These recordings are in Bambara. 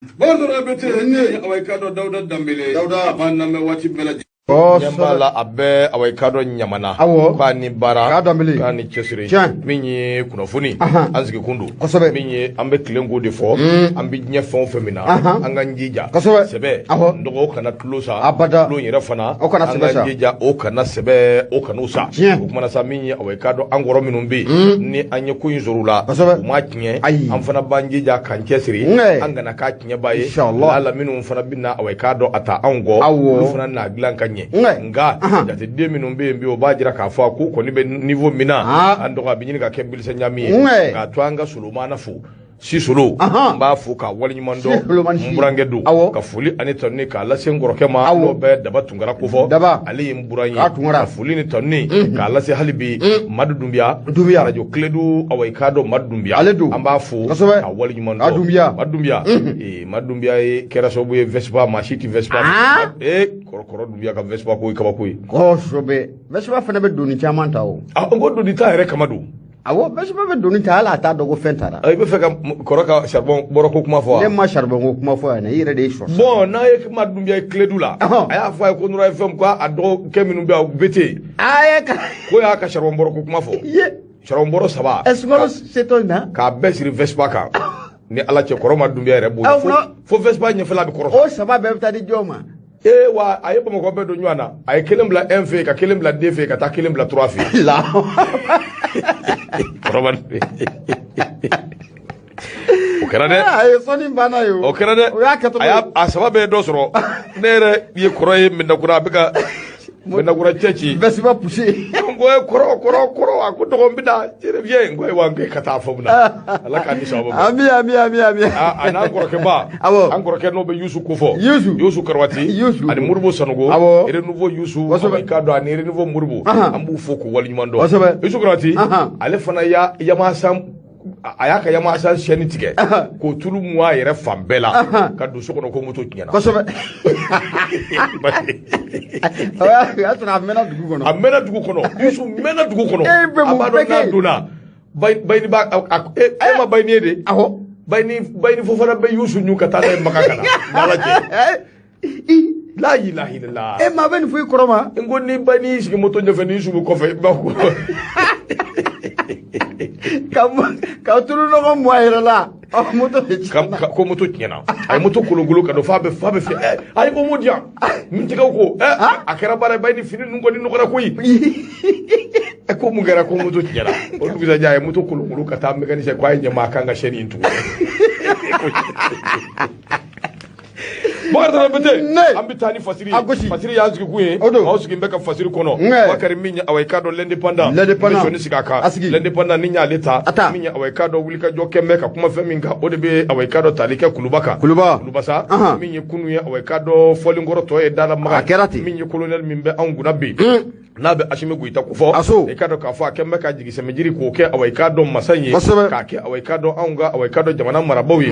Bordora bete ne awakado Dauda Dambele abana me wati belaji Nyambala abe awakado nyamana kwa ni bara kwa ni chesiri minyi kunafuni anziki kundu minyi ambe kilengo defo ambi nyefon femina anga njija sebe ndogo kana tulusa lo yere fana anga njija o kana sebe o kana usa kumana sa minyi awakado angoro minumbi ni anye kuyinzurula ma kinye amfana banjija kan chesiri anga na ka kinye baye ala minum fana binna awakado ata ango fana na glanka nga jate 2000 mbe o bajira ka fa ko ko ni be niveau mina ando ka binyini ka kembil sa nyami nga twanga sulumana fu si sulu mba fu ka wali nyimando mburangedu ka fuli ani tonni ka la sengoro kema lo be daba tungara ko fo ali mburanyi ka fuli ni tonni ka la se halibi madudumbia radio kledu awai madudumbia amba fu ka wali nyimando madudumbia e kera so bu vespa machiti vespa korokoro dumbia ka vespa ko ikaba ko ko sobe vespa fa na be doni chamanta o ngodo di ta re kamadu awo vespa be doni ta ala ta dogo fentara ay be feka koroka charbon boroko kuma fo le ma charbon ko kuma fo na yire de so bon na ye madumbia kledula aya fo ko nura fm ko ado keminu be bete ay ka ko ya ka charbon boroko kuma fo charbon boro saba esmoro setona ka be siri vespa ka ni ala che koroma dumbia re bo fo vespa nyefela be koro o saba be ta di joma wa aye ba ko be do nyana aye kelembla mf ka kelembla df ka ta kelembla 3 fi la Roman okerade aye soni bana yo okerade aya asaba be do soro nere ye koroye minda kura bika minda kura chechi besiba pousser ngoy koro akuto mbida revient ngoy wange kata fomna ala ka ni sabo ami ana ngoro ke ba angoro ke no be yusu kufo yusu karwati ani murbu sanugo ere nouveau yusu ka do ani ere nouveau murbu ambu foko wal nyumando yusu karwati ale fana ya ma sam ayaka ya ma san sheni tike ko tulu muwa yere fambela ka do sokono ko moto kinyana ko sobe ya tuna amena dugu kono yusu mena dugu kono abado na duna bayni ba ma bayni de bayni fofana be yusu nyuka tala makakana dalaje la ilaha illallah ma ben fu koroma ngoni bayni sigi moto nyofeni yusu ko fe ba ko ka tulu no ko moyira la moto ko moto tiena ay moto kulungulu ka do fabe fi ay ko modia min tiga ko akara bare bayni fini ngoni no ko koyi ko mu gara ko moto tiena o du bisa jaay moto kulungulu ka ta mécanicien ko ay nyama kanga sheni intu Bordora bete ambitani fasiri ya zuki kuye ma usuki mbeka fasiri kono wakari minya awekado l'indépendant mission sikaka l'indépendant ninya leta minya awekado wulika joke meka kuma feminga odebe awekado talike kulubasa minya kunu ya awekado folingoro to e dala maga minya colonel mimbe anguna be nabe ashime guita kufo ekado kafo akemeka jigise mejiri ko ke awekado masanye ka ke awekado anga awekado jamana marabawi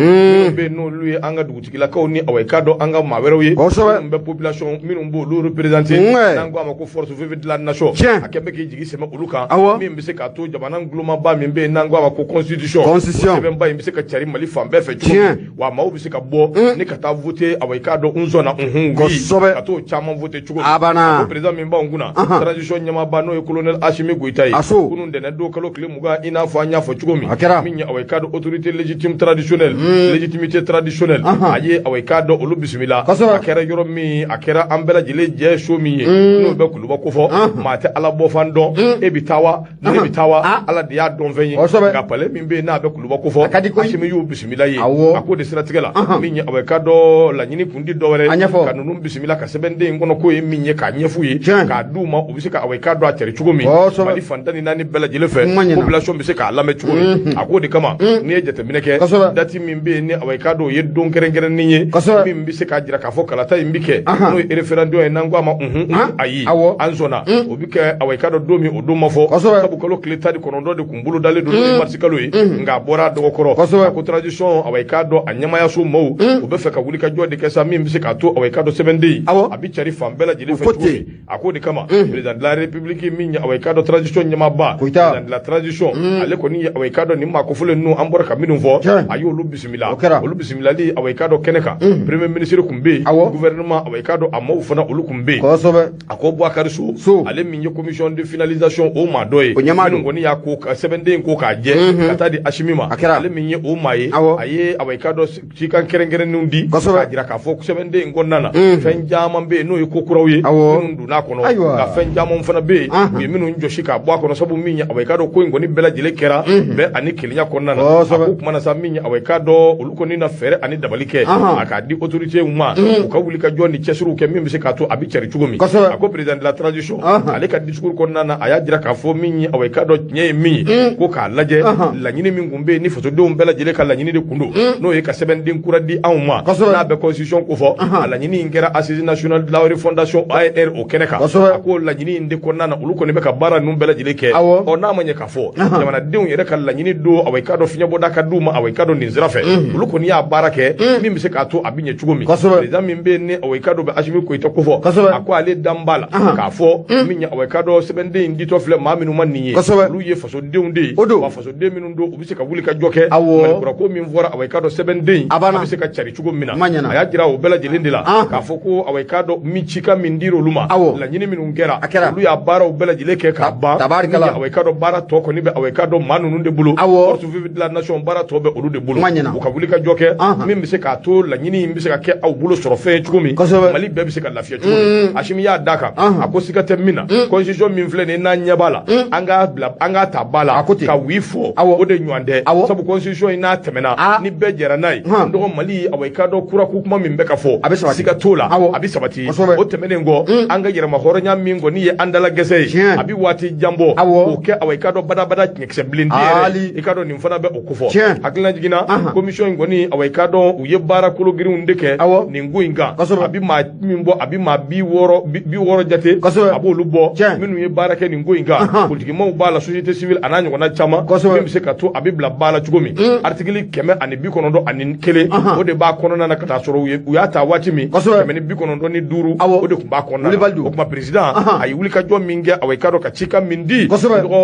be no lui anga dugutikila ka oni awekado anga maweroye mbe population minumbo lo représenter nango amako force vive de la nation akembe ke jigise ma uluka mimbe se ka to jamana gloma ba mimbe nango amako constitution mba mbe se ka chari mali fambe fe wa ma obi se ka bo ne ka ta voter awekado unzona ka to chama voter chugo président mimba nguna transition nyama bano e colonel Ashimi Goitai kunun de do kalo kile muga ina fa nya fo chugomi minya awekado autorité légitime traditionnelle légitimité traditionnelle aye awekado olu bismillah akera yoromi akera ambela jile je shomi no be kuluba ko fo mate ala bo fando e bitawa ne bitawa ala dia don venye ga pale mimbe na be kuluba ko fo Ashimi yu bismillah yi akode strategela minya awekado la nyini kundi dowere kanunu bismillah ka sebende ngono ko e minye ka nyefu yi ka duma obisika awekado atere chugomi mali fandani nani bela jile fe population bisika lame chugomi akode kama ni ejete mineke dati mimbe ni awekado ye don kerengere ninye mimbe sika jira ka fo kala ta imbike no referendum e nangwa ma ayi anzona obike awekado domi oduma fo sabu kalo kleta di konondo de kumbulu dale do marsikalo yi nga bora do koro ko tradition awekado anyama ya so mo obefe ka wulika jode kesa mimbe sika to awekado 7 day abi chari fambela jile fe chugomi akode kama président de la république min ya away kado transition nyama ba président de la transition ale ko ni away kado ni ma ko fule no ambora ka minun fo ayo lu bismillah olu bismillah li away kado keneka premier ministre kumbe gouvernement away kado amaw fana olu kumbe ako Boubacar Sow ale min ye commission de finalisation o ma doye minun goni ya ko 7 ko ka je kata di ashimima ale min ye o maye aye away kado cikan kerengeren nundi ka dira ka fo 7 ngonnana fen jaman be no ko kurawye minun duna kono ka fen jaman fana be we minun joshi ka bo kono sabu min ya away kado ko ngoni bela jile kera be ani kilinya konnana ko kuma na sa min ya away kado uluko ni na fere ani dabalike aka di autorité umma ko wuli ka joni chesuru ke min se ka to abi cheri chugumi ako président de la transition ale ka discours konnana aya dira ka fo min ya away kado nye mi ko ka laje la nyini min gumbe ni foto do bela jile ka la nyini de kundo no ye ka 7 din kuradi anuma na be constitution ko fo la nyini ngera assise nationale de la refondation ANR o keneka ako la nyini inde konnana uluko ni be ka bara num bela jile ke o na manye ka fo jamana deun yere ka la nyini do away kado finya boda ka duma away kado ni zirafe uluko ni ya barake min be se ka to abinye chugumi président min be ne away kado be ashimi ko ito ko fo ako ale dambala ka fo min ya away kado 7 din dito fle ma minu man niye lu ye faso deun de wa faso de minu do ubise ka wuli ka joke man bura ko min vora away kado 7 din abise ka chari chugumi mina aya jira o bela jilindi la ka fo ko away kado mi chika min diro luma la nyini minu ngera lu ya bara o bela jileke ka ba away kado bara to ko ni be away kado manu nunde bulu force vive de la nation bara to be olu de bulu u ka wuli ka joke min be se ka to la nyini be se ka ke aw bulu soro fe chugumi mali be se ka lafiya chugumi ashimi ya daka ako sikate mina constitution min fle ne na nyabala anga tabala ka wifo o de nywande sabu constitution ina temena ni be jera nai ndo mali away kado kura ku kuma min be ka fo sika tola abi sabati o temene ngo anga jera ma horonya min ngo ni ye andala gese abi wati jambo o ke away kado bada nyekse blindi e kado ni mfana be okufo akilna jigina commission ngo ni away kado uye bara kulu giru ndeke ni nguinga abi ma mimbo abi ma bi woro jate abo lubo minu ye bara ke ni nguinga politiki mo bala société civile ananyo kona chama mimi se kato abi bla bala chugumi article keme ani bi kono do ani kele o de ba kono na kata soro uya ta wati mi keme ni bi kono do ni duru o de kumba kono o kuma president ayi wuli ka jo minge away kado ka chika mindi do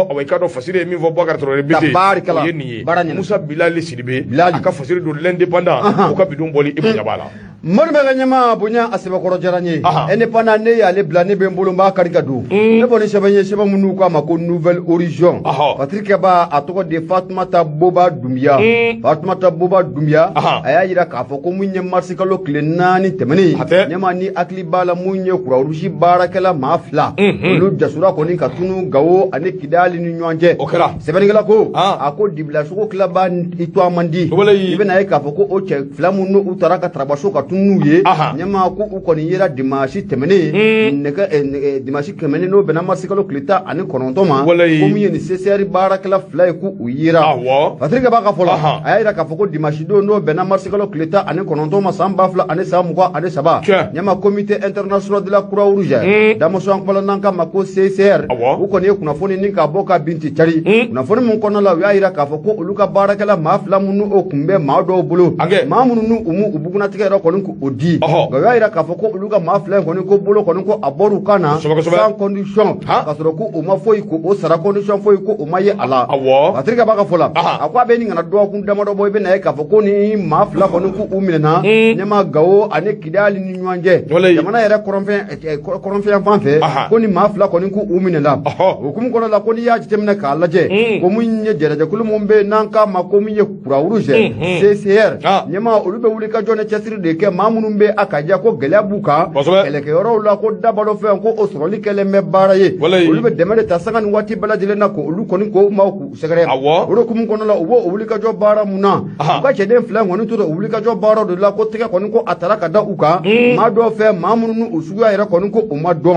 away kado fasire mi vo Boubacar Traoré bité yeni Musa Bilali Sidibe aka fasire do l'indépendant o ka bidon boli ibu nyabala Mon meganyama bunya aseba koro jaranye ene pana ne ya le blane be mbolo mba karika do ne boni sebanye seba munu ko amako nouvelle horizon Patrick ba atoko de Fatoumata Boba Doumbia aya yira ka fo ko munye marsikalo klenani temani nyama ni akli bala munye kura urushi barakela mafla lu jasura ko ni katunu gawo ane kidali ni nyanje sebani gala ko ako dibla soko klaba itwa mandi ibena ka fo ko o che flamunu utaraka trabaso ka nuye nyama ko ukoni yera dimashi temene neka dimashi kemene no bena masikalo klita ani konontoma ko miye ni seseri barakala fly ku uyira Patrick ba ka fola ayira ka foko dimashi do no bena masikalo klita ani konontoma samba fla ani samu ko ani saba nyama comité international de la croix rouge damoso ankpala nanka mako CCR ukoni kuna foni ninka boka binti chari kuna foni mun kono la ayira ka foko uluka barakala mafla munu okumbe mado bulu mamunu nu umu ubuguna tikero ko odi ga ira ka foko uluga mafle ko ni ko bolo ko ni ko aboru kana sans condition ka soro ko o mafoi ko o sara condition foi ko o maye ala Patrick ba ka fola akwa be ni ngana do ku damado boy be na ka foko ni mafla ko ni ko umina nyama gawo ane kidali ni nywanje jamana yere koronfe fanfe ko ni mafla ko ni ko umina la hukum ko la ko ni ya jitemna ka laje ko munye jere kulu mombe nanka makomi ye kura uruje CCR nyama olube wulika jone chesiri de ke mamunu be akaja ko gelabuka eleke yoro la ko dabalo fe ko osroli kele me baraye olube demede tasangani wati baladile na ko olu koni ko ma ku segere oro kum kono la obo obulika jo bara muna ka chede flan woni to obulika jo bara do la ko tike koni ko ataraka da uka ma do fe mamunu nu usuya yere koni ko o ma do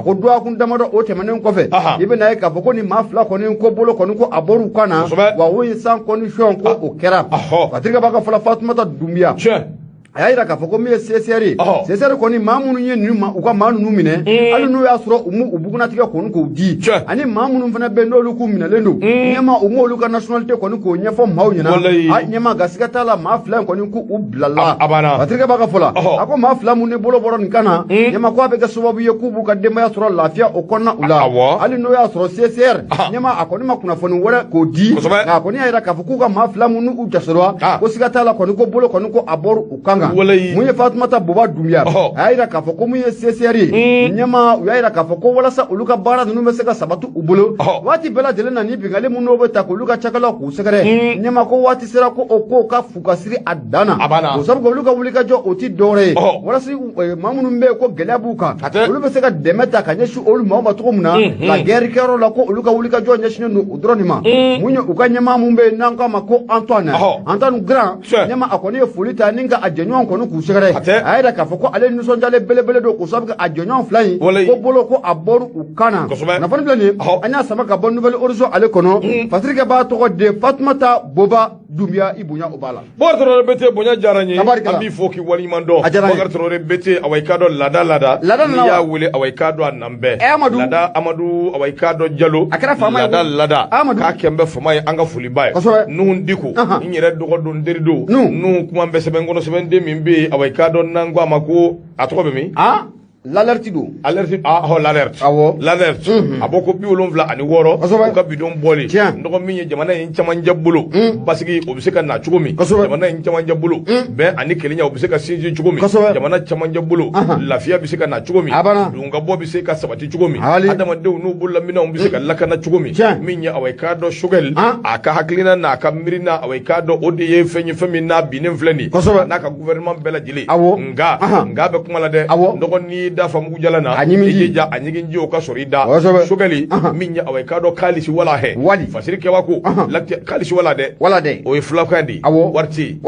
ko do akun damado o temenen ko fe ibe na ka ko ni mafla koni ko bolo koni ko aboru kana wa wo san condition ko o kera Patrick baka fola Fatoumata Doumbia a y'a yira k'a fɔ ko min ye CCR ye CCR kɔni maa minnu ye ninnu u ka maa ninnu minɛ hali n'u y'a sɔrɔ u bugunatigɛ kɔni k'u di ani maa minnu fana bɛ n'olu k'u minɛlen don ɲɛma u m'olu ka nationalité kɔni k'o ɲɛfɔ maaw ɲɛna a ɲɛma gasiga t'a la maa fila in kɔni k'u bilala Patrick b'a ka fɔ la a ko maa fila minnu ni bolo bɔra nin kan na ɲɛma ko a bɛ kɛ sababu ye k'u b'u ka denbaya sɔrɔ lafiya o kɔnɔna u la hali n'o y'a sɔrɔ CCR ɲɛma a kɔni ma kunnafoni wɛrɛ k'o di nka a kɔni y'a yira k'a fɔ k'u ka maa fila minnu u jasɔrɔla ko siga t'a la kɔni ko bolo kɔni ko a bɔra u kan kan mun ye Fatumata Boba Doumbia a y'a yira k'a fɔ ko mun ye CCR ye ɲɛma u y'a yira k'a fɔ ko walasa olu ka baara ninnu bɛ se ka sabati u bolo waati bɛɛ lajɛlen na ni bingali minnu bɛ ta k'olu ka cakɛlaw k'u sɛgɛrɛ ɲɛma ko waati sera ko o ko ka fu ka siri a dan na o sabu olu ka wuli ka jɔ o ti dɔwɛrɛ ye walasa maa minnu bɛ yen ko gɛlɛya b'u kan olu bɛ se ka dɛmɛ ta ka ɲɛsin olu maaw ma cogo min na ka guerre kɛyɔrɔ la ko olu ka wuli ka jɔ ɲɛsinnen don o dɔrɔn de ma mun ye u ka ɲɛmaa mun bɛ yen n'an k'a ma ko Antoine Grand ɲɛma a kɔni ye foli ta ni ka a jɛɲɔgɔn kɔni k'u sɛgɛrɛ a yɛrɛ k'a fɔ ko ale nisɔndiyalen belebele don k'o sababu kɛ a jɛɲɔgɔn fila in ko bolo ko a bɔra u kan na nafolo filɛ nin ye an y'a sama ka bɔ Nouvelle Horizon ale kɔnɔ Patrick b'a tɔgɔ de Fatumata Boba Doumbia i bonya o b'a la Bakari Traoré Bete bonya diyara n ye an b'i fo k'i waleɲuman dɔn Bakari Traoré Bete awa i k'a dɔn lada n'i y'a wele awa i k'a dɔn a nan bɛɛ Lada Amadu awa i k'a dɔn Jalo lada k'a kɛn bɛ fama ye an ka foliba ye Nuhu Diko n yɛrɛ dɔgɔdon n teri don Nuhu kuma bɛ sɛbɛn kɔnɔ sɛbɛnden min bɛ yen awa i k'a dɔn n'an ko a ma ko a tɔgɔ bɛ min l'alerte do l'alerte l'alerte a bɔ ko 76 u ka bidon bɔli nɔgɔ min ye jamana in camancɛ bolo basigi o bɛ se ka na cogo min jamana in camancɛ bolo bɛn ani kelenya o bɛ se ka sinsin cogo min jamana camancɛ bolo lafiya bɛ se ka na cogo min dunkabɔ bɛ se ka sabati cogo min adamadenw n'u bolominɛnw bɛ se ka lakana cogo min min ye awa i k'a dɔn Choguel a ka hakilina n'a ka miirina awa i k'a dɔn o de ye fɛn ye fɛn min n'a binnen filɛ nin ye n'a ka gouvernement bɛɛ lajɛlen nka bɛ kuma la dɛ nɔgɔ ni da famugu jala na a ɲigin ji o ka sɔrɔ i da Choguel min ye awa i k'a dɔn k'alisi wala hɛ fasiri kɛwa ko k'alisi wala dɛ o ye fulakan de wari te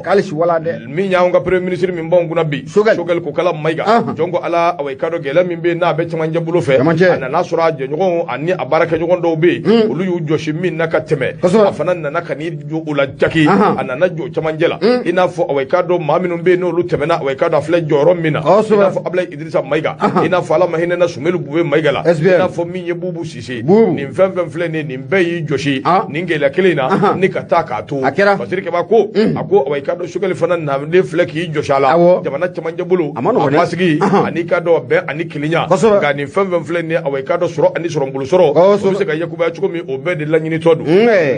k'alisi wala dɛ min y'anw ka premier ministre min b'anw kunna bi Choguel ko kala Mayiga jɔn ko ala awa i k'a dɔn gɛlɛya min bɛ yen n'a bɛ camancɛ bolo fɛ a nana sɔrɔ a jɛɲɔgɔnw ani a baarakɛɲɔgɔn dɔw bɛ yen olu y'u jɔsi min na ka tɛmɛ a fana nana ka n'i jɔ o la jaki a nana jɔ camancɛ la i n'a fɔ awa i k'a dɔn maa minnu bɛ yen n'olu tɛmɛna awa i k'a dɔn a filɛ jɔyɔrɔ min na i n'a fɔ Ablaye Idrissa Mayiga i n'a fɔ ala ma hinɛna Sumelu Bube Mayiga la i n'a fɔ min ye Bubu Sise nin fɛn fɛn filɛ nin bɛɛ y'i jɔsi nin gɛlɛya kelen in na ni ka taa k'a to Fasiri Keba ko a ko awa i k'a dɔn Choguel fana nalen filɛ k'i jɔsi a la jamana camancɛ bolo a masigi ani k'a dɔn bɛn ani kelenya nka nin fɛn fɛn filɛ nin awa i k'a dɔn sɔrɔ ani sɔrɔnbolo sɔrɔ o bɛ se ka yakubaya cogo min o bɛɛ de laɲinitɔ don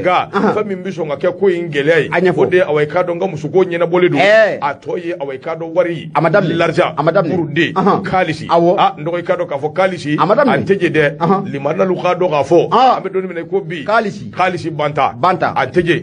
nka fɛn min bɛ sɔn ka kɛ ko in gɛlɛya ye o de awa i k'a dɔn n ka musoko ɲɛnabɔlen don a tɔ ye awa i k'a dɔn wari l'argent pour den k'alisi n dɔgɔ i k'a dɔn k'a fɔ k'alisi a tɛ je dɛ limanalu k'a dɔn k'a fɔ an bɛ don min na ko bi k'alisi banta a tɛ je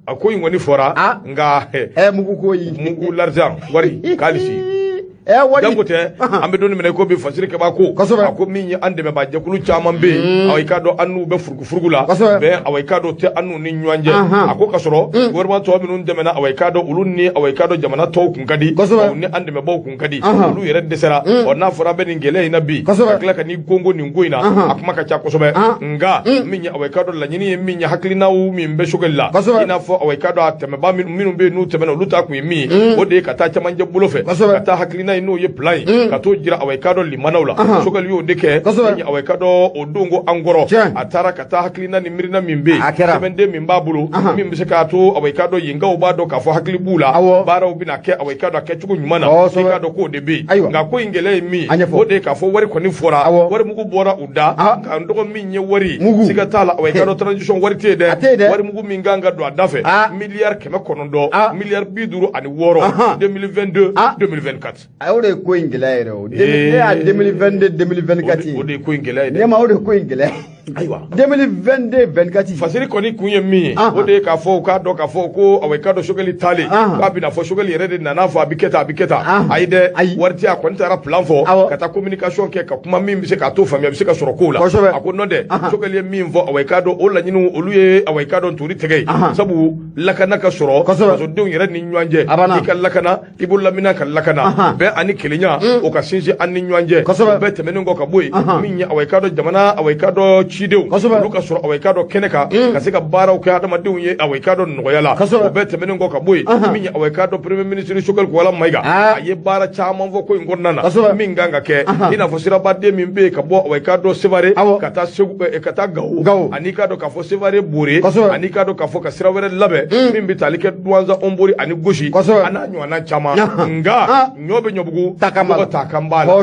a ko in kɔni fɔra nka mugu l'argent wari k'alisi janko tɛ an bɛ don minɛ ko bi Fasiri Keba ko a ko min ye an dɛmɛbaa jɛkulu caman bɛ yen awa i k'a dɔn an n'u bɛ furugu la bɛn awa i k'a dɔn tɛ an n'u ni ɲɔgɔn cɛ a ko ka sɔrɔ gouvernement tɔw minnu tɛmɛna awa i k'a dɔn olu ni awa i k'a dɔn jamana tɔw kun ka di ni an dɛmɛbaaw kun ka di olu yɛrɛ dɛsɛra n'a fɔra bɛ nin gɛlɛya in na bi ka tila ka n'i gongo nin ko in na a kuma ka ca kosɛbɛ nka min ye awa i k'a dɔn laɲini ye min ye hakilinaw min bɛ Choguel la i n'a fɔ awa i k'a dɔn a tɛmɛbaa minnu bɛ yen n'u tɛmɛna olu ta kun ye min ye o de ye ka taa camancɛ bolo fɛ ka taa hakilina n'o ye plan ye ka t'o jira awa i k'a dɔn limanaw la Choguel y'o de kɛ awa i k'a dɔn o don ko an kɔrɔ a taara ka taa hakilina ni miirina min bɛ yen sɛbɛnden min b'a bolo min bɛ se k'a to awa i k'a dɔn yenkaw b'a dɔn k'a fɔ hakili b'u la baaraw bɛna kɛ awa i k'a dɔn a kɛcogo ɲuman na i k'a dɔn k'o de bɛ yen nka ko in gɛlɛya ye min o de ye k'a fɔ wari kɔni fɔra wari mugu bɔra u da ka n dɔgɔ min ye wari siga t'a la awa i k'a dɔn transition wari tɛ yen dɛ wari mugu min kan ka don a da fɛ miliyari 900 miliyari 56 2022 2024 o de ye ko in gɛlɛya yɛrɛ o ne y'a 2022 2024 ye o de ye ko in gɛlɛya ye ne ma o de ye ko in gɛlɛya ayiwa 2022 24 Fasiri kɔni kun ye min ye o de ye k'a fɔ u k'a dɔn k'a fɔ ko awa i k'a dɔn Choguel taalen k'a bɛna fɔ Choguel yɛrɛ de nana fɔ a bɛ kɛ tan ayi dɛ wari tɛ a kɔni taara plan fɔ ka taa communication kɛ ka kuma min bɛ se k'a to faamuya bɛ se ka sɔrɔ kow la a ko nɔ dɛ Choguel ye min fɔ awa i k'a dɔn o laɲiniw olu ye awa i k'a dɔn tori tigɛ ye sabu lakana ka sɔrɔ fasodenw yɛrɛ ni ɲɔgɔn cɛ i ka lakana i bolo lamina ka lakana bɛn ani kelenya o ka sinsin an ni ɲɔgɔn cɛ bɛɛ tɛmɛnen kɔ ka bɔ yen min ye awa i k'a dɔn jamana awa i k'a dɔn cidenw olu ka sɔrɔ awayika dɔ kɛnɛ kan ka se ka baaraw kɛ adamadenw ye awayika dɔ nɔgɔya la o bɛɛ tɛmɛnen kɔ ka bɔ yen min ye awayika dɔ premier ministre Choguel Kowala Mayiga a ye baara caman fɔ ko in kɔnɔna na min kan ka kɛ i n'a fɔ sirabaden min bɛ yen ka bɔ awayika dɔ Sevare ka taa Segu ka taa Gawo ani k'a dɔn k'a fɔ Sevare Bore ani k'a dɔn k'a fɔ ka sira wɛrɛ labɛn min bɛ tali kɛ Douanza Ombori ani Gosi a n'a ɲɔgɔnna caman nka ɲɔ bɛ ɲɔbugu mɔgɔ ta kan b'a la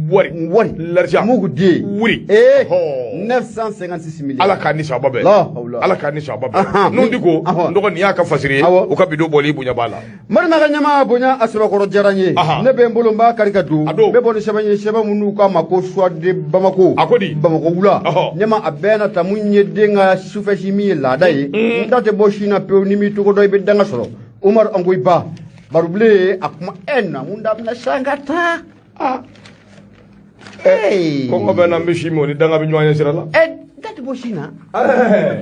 wari l'argent mugudi wuri 956 millions ala ka ni sababa bɛ ala ka ni sababa bɛ n'o di ko ndɔgɔ ni y'a ka fasiri ye u ka bidon bɔli bonya b'a la marina ka ɲama bonya asibakɔrɔ diyara n ye ne bɛ n bolo n b'a kari ka don n bɛ bɔ ni sɛbɛn ye sɛbɛn minnu k'a ma ko choix de Bamako a ko di Bamako wula ɲama a bɛɛ na ta mun ye den ka sufɛsi min ye laada ye n da tɛ bɔ sin na pewu ni mi cogo dɔ i bɛ danga sɔrɔ Umaru Angoyiba barubile a kuma na mun da bɛna san ka taa kɔngɔ bɛ na n bɛ si min o ni danga bɛ ɲɔgɔn ye sira la da tɛ bɔ sin na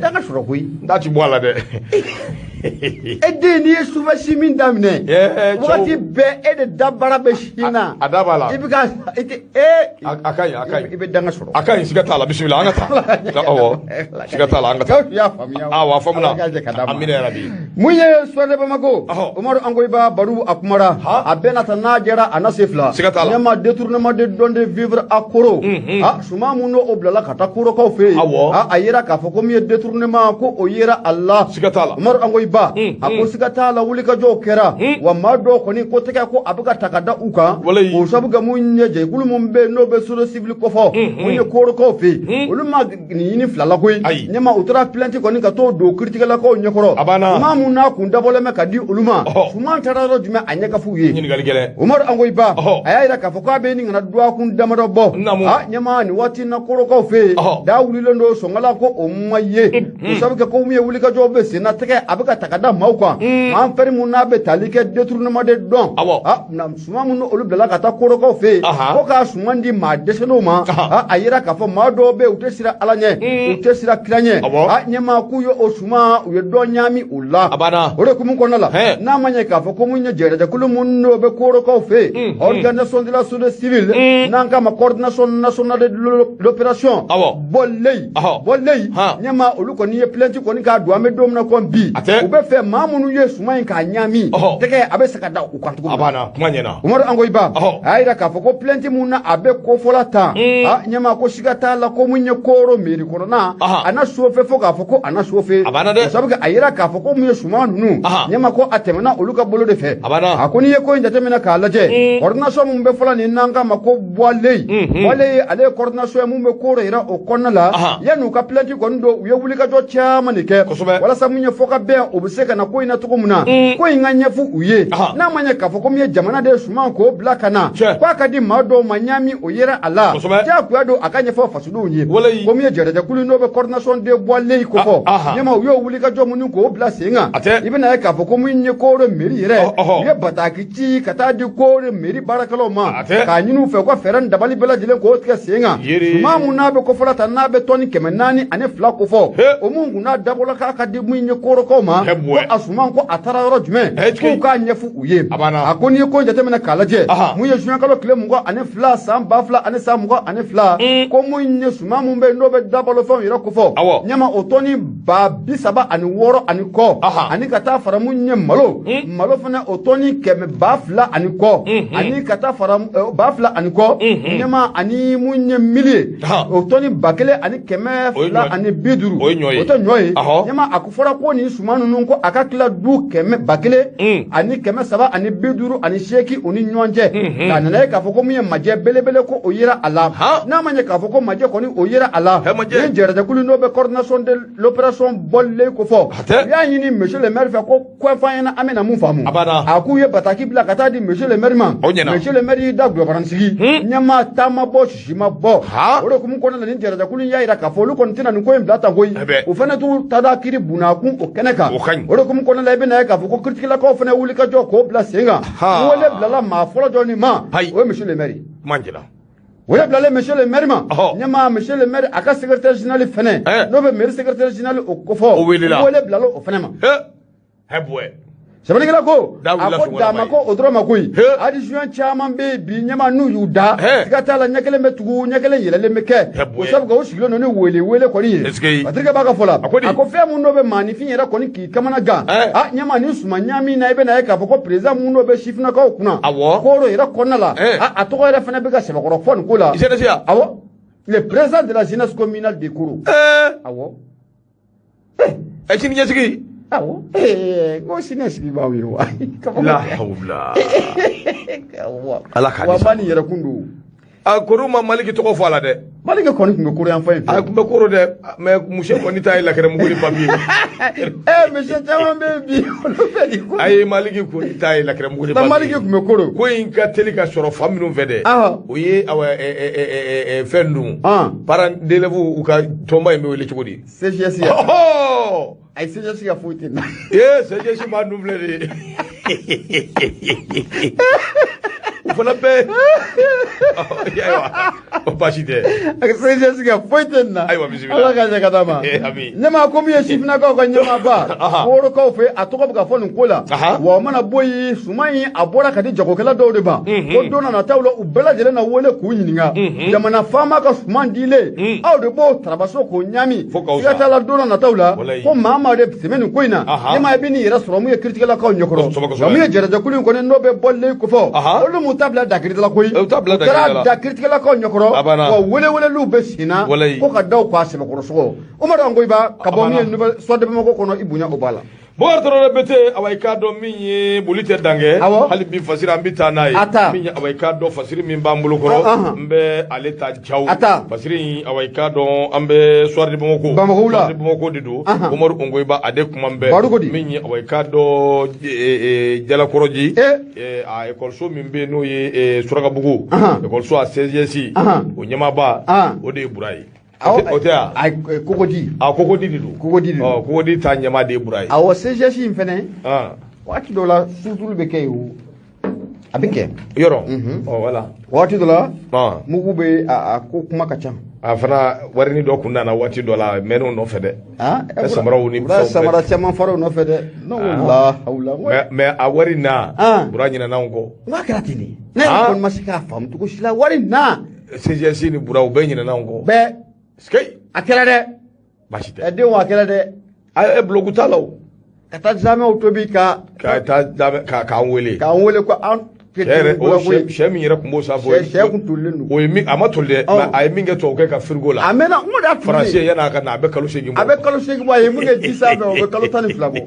danga sɔrɔ koyi n t'a ti bɔ a la dɛ den n'i ye sufɛsi min daminɛ wagati bɛɛ e de da baara bɛ sin na a da b'a la i bɛ ka i tɛ a ka ɲi a ka ɲi i bɛ danga sɔrɔ a ka ɲi siga t'a la bisimila an ka taa awɔ siga t'a la an ka taa y'a faamuya awɔ a faamuna amina yarabi mun ye choix de Bamako Umaru Angoyiba Baru a kumara a bɛɛ na ta n'a jɛra a na se fila siga t'a la ɲɛma détournement de don de vivre à Koro suma mun n'o bilala ka taa Korokaw fɛ yen a yera k'a fɔ ko min ye détournement ko o yera Allah siga t'a la Umaru Angoyiba a ko siga t'a la wulikajɔw kɛra wa maa dɔw kɔni ko tɛgɛ ko a bɛ ka ta ka da u kan o sabu kɛ mun ye jɛkulu mun bɛ yen n'o bɛ société civile kɔfɔ mun ye Korokaw fɛ yen olu ma nin ɲini fila la koyi ɲɛma u taara plainte kɔni ka t'o don kiiritigɛlakaw ɲɛkɔrɔ suma mun n'a kun dabɔlen bɛ ka di olu ma suma taara yɔrɔ jumɛn a ɲɛ ka f'u ye Umaru Angoyiba a y'a yira k'a fɔ k'a bɛ nin kana duwakun damadɔ bɔ ɲɛma nin waati na Korokaw fɛ yen da wulilen don sɔngala ko o ma ye o sabu kɛ ko mun ye wulikajɔw bɛ sen na tɛgɛ a bɛ ka ta ka da maaw kan an fɛri mun n'a bɛ tali kɛ détournement de dɔn suma mun olu bilala ka taa Korokaw fɛ yen ko k'a suma di maa dɛsɛlenw ma a yira k'a fɔ maa dɔw bɛ yen u tɛ sira Ala ɲɛ u tɛ sira kira ɲɛ ɲɛma k'u ye o suma u ye dɔ ɲaami u la o de kumu kɔnɔna la n'a ma ɲɛ k'a fɔ ko mun ye jɛrɛjɛkulu mun n'o bɛ Korokaw fɛ yen organisation de la société civile n'an k'a ma coordination nationale de l'opération bɔleyi ɲɛma olu kɔni ye plainte kɔni k'a don an bɛ don min na kɔn bi u bɛ fɛ maa minnu ye suma in k'a ɲaami tɛgɛ a bɛ se ka da u kan tuguni Umaru Angoyiba a y'a yira k'a fɔ ko plainte mun na a bɛ kɔfɔla tan ɲɛma ko siga t'a la ko mun ye Koro mairie kɔnɔna a na sofe fo k'a fɔ ko a na sofe o sabu kɛ a yira k'a fɔ ko mun ye suma ninnu ɲɛma ko a tɛmɛna olu ka bolo de fɛ a ko n'i ye ko in jateminɛ k'a lajɛ coordination mun bɛ fɔla nin n'an k'a ma ko Bɔleyi ale ye coordination ye mun bɛ Koro yira o kɔnɔna la yan'u ka plainte kɔni don u ye wulikajɔ caman de kɛ walasa mun ye fɔ ka bɛn o bɛ se ka na ko in na cogo min na ko in ka ɲɛfɔ u ye n'a ma ɲɛ k'a fɔ ko min ye jamana de ye suma k'o bila ka na k'a ka di maa dɔw ma ɲaami o yera a la diyagoya don a ka ɲɛfɔ fasodenw ye ko min ye jɛrɛjɛkulu n'o bɛ coordination de Bɔleyi kofɔ ɲɛma u y'o wulikajɔ minnu k'o bila sen kan i bɛna ye k'a fɔ ko min ye Koro mairie yɛrɛ u ye bataki ci ka taa di Koro mairie baarakɛlaw ma k'a ɲini u fɛ u ka fɛɛrɛ ni dabali bɛɛ lajɛlen k'o tigɛ sen kan suma mun n'a bɛ kɔfɔla ta n'a bɛ tɔni 442 kofɔ o mun kun n'a dabɔla k'a ka di mun ye Korokaw ma ko a suma ko a taara yɔrɔ jumɛn k'u k'a ɲɛfɔ u ye a ko n'i ye ko jateminɛ k'a lajɛ mun ye juin kalo tile 22 san 2022 ko mun ye suma mun bɛ n'o bɛ dabalo fɛnw yɛrɛ kofɔ ɲɛma o tɔni 36 ani kɔ ani ka taa fara mun ye malo fana o tɔni 200 ani kɔ ani ka taa fara 200 ani kɔ ɲɛma ani mun ye mili o tɔni 1000 ani 250 ani 50 o tɛ ɲɔ ye ɲɛma a ko fɔra ko nin suma ninnu ko a ka tila du 1000 ani 300 ani 50 ani 8 o ni ɲɔgɔn cɛ k'a nana ye k'a fɔ ko min ye majɛ belebele ko o yera a la n'a ma ɲɛ k'a fɔ ko majɛ kɔni o yera a la ni jɛrɛjɛkulu n'o bɛ coordination de l'opération Bɔleyi ko fɔ u y'a ɲini monsieur le maire fɛ ko f'an ɲɛna an bɛna mun faamu a k'u ye bataki bila ka taa di monsieur le maire ma monsieur le maire y'i da gulɔbaransigi ɲɛma taama bɔ sisi ma bɔ o de kumu kɔnɔna la ni jɛrɛjɛkulu y'a yira k'a fɔ olu kɔni tɛna nin ko in bila tan koyi o fana t'u tada kiiri bunakun o kɛnɛ kan o de kumu kɔnɔna la i bɛna ye k'a fɔ ko kiiritigɛlakaw fana wulikajɔ k'o bila sen kan wele bilala maa fɔlɔ jɔ nin ma o ye monsieur le maire o ye bilalen monsieur le maire ma ɲɛma monsieur le maire a ka secrétaire général fɛnɛ n'o bɛ mairie secrétaire général o kofɔ o wele bilala o fɛnɛ ma Sabalikɛla ko a ko d'a ma ko o dɔrɔn ma koyi addition caman bɛ bi ɲɛma n'u y'u da siga t'a la ɲɛ kelen bɛ tugu ɲɛ kelen yɛlɛlen bɛ kɛ o sabu o sigilen don ni wele kɔni ye Patirikɛ b'a ka fɔ la a ko fɛn mun dɔ bɛ maanifin yɛrɛ kɔni k'i kamana gan ɲɛma ni suma ɲami na i bɛ na ye k'a fɔ ko président mun dɔ bɛ sifinnakaw kunna k'o yɛrɛ kɔnɔna la a tɔgɔ yɛrɛ fana bɛ ka sɛbɛkɔrɔ fɔ nin ko la awɔ le président de la jeunesse communale de Koro awɔ sini ɲɛsigi awɔ ko sini ɲɛsigi b'aw ye wa la hawla ala ka wa mani yɛrɛ kun don a Koro ma Maliki tɔgɔ fɔ a la dɛ Maliki kɔni tun bɛ Koro yan fan in fɛ a tun bɛ Koro dɛ mais monsieur kɔni ta ye lakɛrɛmugu ni papier monsieur caman bɛ bi olu bɛ di ko ayi Maliki kɔni ta ye lakɛrɛmugu ni papier Maliki tun bɛ Koro ko in ka teli ka sɔrɔ fa minnu fɛ dɛ o ye fɛn dun parents d'élèves u ka tɔnba in bɛ wele cogo di CGS ayi CGS ka foyi tɛ na CGS b'a dun filɛ de o fana bɛɛ o basi tɛ CGS ka foyi tɛ na ayiwa bisimila ala ka ɲɛ ka d'a ma ɲɛma ko min ye sifinnakaw ka ɲɛmaaba Korokaw fɛ a tɔgɔ bɛ ka fɔ nin ko la wa o mana bɔ yen suman in a bɔra ka di jagokɛla dɔw de ma ko don nataw la u bɛɛ lajɛlen na wele k'u ɲininka jamana faama ka suman dilen aw de b'o tarabaso k'o ɲami siga t'a la don nataw la ko maa de sɛbɛn nin ko in na ɲɛma i bɛ nin yɛrɛ sɔrɔ mun ye kiritigɛlakaw ɲɛkɔrɔ nka mun ye jɛrɛjɛkulu in kɔni n'o bɛ bɔlen kofɔ olu m'u ta bila dakiritila koyi u taara dakiritigɛlakaw ɲɛkɔrɔ wa weleweleliw bɛ sen na ko ka daw k'a sɛbɛkɔrɔsɔgɔ Umaru Angoyiba ka bɔ min ye nouvelle soit de Bamako kɔnɔ i bonya o b'a la Bɔgɔtɔrɔ bete awa i k'a dɔn min ye boli tɛ dankɛ hali bi fasiri an bɛ taa n'a ye min ye awa i k'a dɔn fasiri min b'an bolo kɔrɔ n bɛ ale ta jaw fasiri awa i k'a dɔn an bɛ soir de Bamako soir de Bamako de don Umaru Angoyiba a de kuma bɛɛ min ye awa i k'a dɔn Jalakɔrɔji a ekɔliso min bɛ yen n'o ye Surakabugu ekɔliso a CGS o ɲɛmaaba o de ye Bura ye o tɛ yan Kogodi Kogodi de don Kogodi ta ɲɛmaa de ye Bura ye awɔ CGS in fɛnɛ waati dɔ la sutulu bɛ kɛ yen o a bɛ kɛ yɔrɔ wala waati dɔ la mugu bɛ a ko kuma ka ca a fana warini dɔ kun nana waati dɔ la mɛnɛw nɔfɛ dɛ samaraw ni samara caman faraw nɔfɛ dɛ mais a wari na Bura ɲinɛna anw kɔ n'a kɛra ten de ne yɛrɛ kɔni ma se k'a faamu cogo si la wari na CGS ni Bura u bɛɛ ɲinɛna anw kɔ bɛɛ a kɛra dɛ basi tɛ denw a kɛra dɛ bloc t'a la o ka taa zamɛw tobi k'an wele ko an sɛ min yɛrɛ tun b'o sanfɛ sɛ kun tolilen don o ye a ma toli dɛ a ye min kɛ tubabu kɛ ka frigo la a mɛnna n ko da toli Faransi yan'a ka na a bɛ kalo 8 bɔ a bɛ kalo 8 bɔ a ye mun kɛ 10 sanfɛ o bɛ kalo 12 bɔ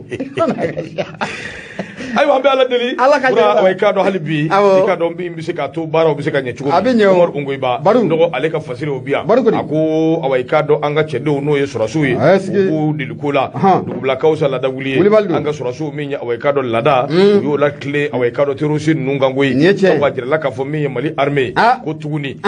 ayiwa an bɛ Ala deli Ala ka Bura i k'a dɔn hali bi i k'a dɔn min bɛ se k'a to baaraw bɛ se ka ɲɛ cogo min Umaru Angoyiba dɔgɔ ale ka fasiri o bi yan a ko awa i k'a dɔn an ka cɛdenw n'o ye sɔrɔsiw ye u k'u deli ko la dugulakaw sa laada wuli ye an ka sɔrɔsiw min ye awa i k'a dɔn laada u y'o latilen awa i k'a dɔn terroriste ninnu kan koyi sabu a jirala k'a fɔ min ye Mali armée ko tuguni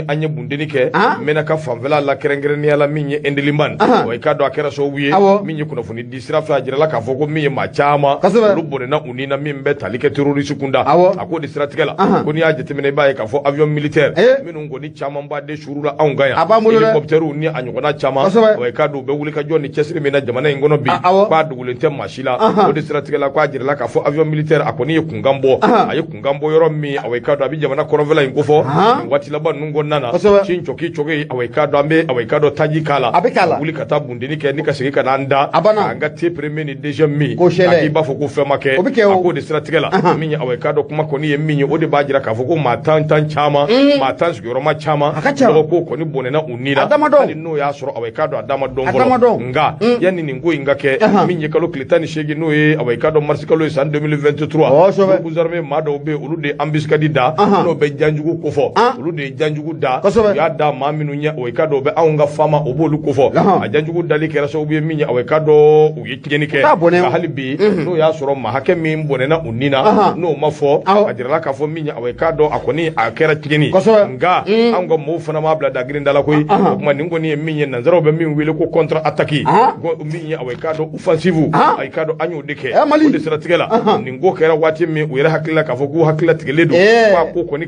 an ye bundenni kɛ Menaka fanfɛla la kɛrɛnkɛrɛnnenya la min ye Endelimane awa i k'a dɔn a kɛra sababu ye min ye kunnafoni di sira fɛ a jirala k'a fɔ ko min ye maa caman olu bɔnɛna u ni na min bɛ tali kɛ terroriste kunda a ko de siratigɛ la ko n'i y'a jateminɛ i b'a ye k'a fɔ avion militaire minnu kɔni caman ba de suru la anw kan yan hélicoptère ni a ɲɔgɔnna caman awa i k'a dɔn u bɛ wuli ka jɔ ni cɛsiri min na jamana in kɔnɔ bi k'a dogolen tɛ maa si la o de siratigɛ la k'a jirala k'a fɔ avion militaire a kɔni ye kunkan bɔ a ye kunkan bɔ yɔrɔ min awa i k'a dɔn a bɛ jamana kɔrɔnfɛla in kofɔ nin waati laban ninnu kɔnɔna na ci coki awa i k'a dɔn an bɛ awa i k'a dɔn taji k'a la a wuli ka taa bundenni kɛ ni ka segin ka na an da k'an ka te premier ni deuxième min a k'i b'a fɔ ko fɛn ma kɛ a k'o de siratigɛ la min ye awa i k'a dɔn kuma kɔni ye min ye o de b'a jira k'a fɔ ko maa tan caman maa tan sigiyɔrɔma caman dɔgɔ ko kɔni bɔnɛna u ni la hali n'o y'a sɔrɔ awa i k'a dɔn a damadɔn fɔlɔ nka yanni nin ko in ka kɛ min ye kalo tile 18 n'o ye awa i k'a dɔn mars kalo ye san 2023 gouvernement maa dɔw bɛ olu de embuscade da n'o bɛ janjugu kofɔ olu de ye janjugu da u y'a da maa minnu ɲɛ awa i k'a dɔn o bɛ anw ka faama o b'olu kofɔ a janjugu dali kɛra sababu ye min ye awa i k'a dɔn u ye tiɲɛni kɛ nka hali bi n'o y'a sɔrɔ maa hakɛ min bɔnɛna u ni na n'o ma fɔ a jirala k'a fɔ min ye awa i k'a dɔn a kɔni a kɛra tiɲɛni nka an ka mɔɔw fana m'a bila dagirinda la koyi o tuma nin kɔni ye min ye nanzaraw bɛ min wele ko contre attaque min ye awa i k'a dɔn offensive awa i k'a dɔn an y'o de kɛ o de siratigɛ la nin ko kɛra waati min u yɛrɛ hakili la k'a fɔ k'u hakilila tigɛlen don k'a ko kɔni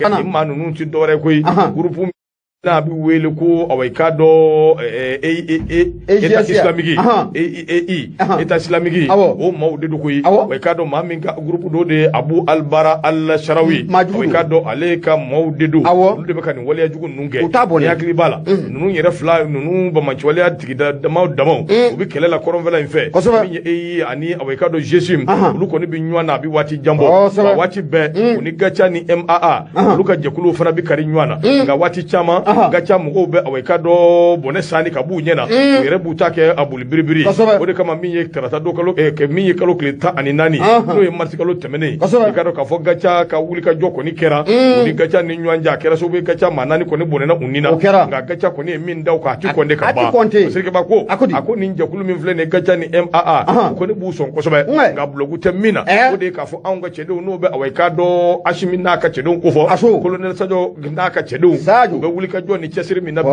nin maa ninnu tɛ dɔwɛrɛ koyi groupe na bi wele ko Awaikado État islamique État islamique o mawde do koy Awaikado maminga groupe do de Abu Albara al-Sharawi Awaikado aleka mawde do de be kan wali ajugo nunge yakli bala nunu yere fla nunu ba manchi wali atigida damaw o bi kelela koronvela infe mi ani Awaikado jesim lu ko ni bi nywana bi wati jambo wati be ni gacha ni MAA lu ka jekulu fana bi kari nywana nga wati chama gacha mu obe Awaikado bone sani kabu nyena yere buta ke abul biribiri o de kama mi ye karata do kalo ke mi ye kalo kleta ani nani no ye marti kalo temene ikado ka fo gacha ka wuli ka joko ni kera ni gacha ni nywanja kera so be gacha manani ko ni bone na unina nga gacha ko ni min daw ka ti konde ka ba sirke ba ko ako ni jakulu min fle ne gacha ni MAA ko ni bu son ko so be nga blogu temina o de ka fo an ga chedo no be Awaikado ashimi na ka chedo ko fo colonel sajo na ka chedo be wuli ka joni chesiri mi na bi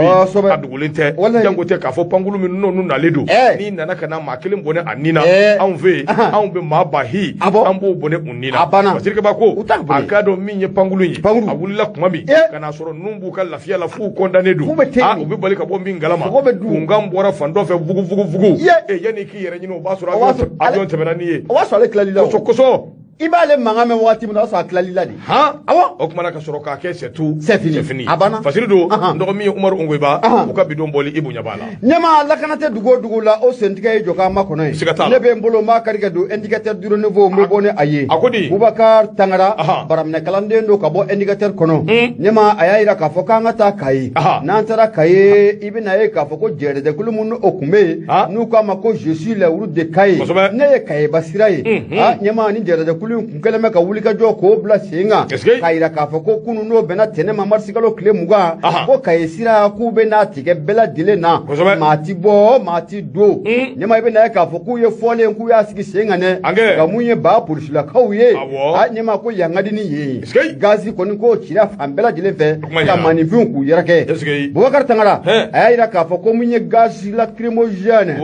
adugulinte jangote ka fo pangulu mi no na ledo ni nana kana makilin bone anina an be ma bahi an bo bone unina basirke ba ko Awaikado min ye pangulu yi awulila kuma bi kana soro numbu ka lafiya la fu condamné do ubi bali ka bo min galama kungam bora fando fe vugu yani ki yere nyino ba soro avion temena ni ye waso ale klali la koso ibale mangame wati mun so klali la di awa o kuma na ka soro ka ke c'est fini abana fasiri do ndo mi Umar Ongoiba o ka bidon boli ibu nyabala nyama lakanate dugo la o sentika joka makono ne be mbolo ma karika do indicateur du renouveau mo bone aye akodi Boubacar Tangara baramne kalande ndo ka bo indicateur kono nyama ayayira ka foka ngata kai nantara kai ibina e ka foko jere de kulumun okume nu ka mako je suis le route de kai ne kai basiraye nyama ni jere de kunkeleme ka wuli ka jo ko bla singa kaira ka foko kunu no bena tene mamar sigalo kle muga ko kayesira ku bena tige bela dile na mati do nyama bena ka foko ye fole ku ya sigi singa ne ga munye ba pulsula kauye nyama ko yangadi ni ye gazi ko ni ko chira fambela dile fe ka manivun ku yerake Boubacar Tangara ayira ka foko munye gazi lacrymogène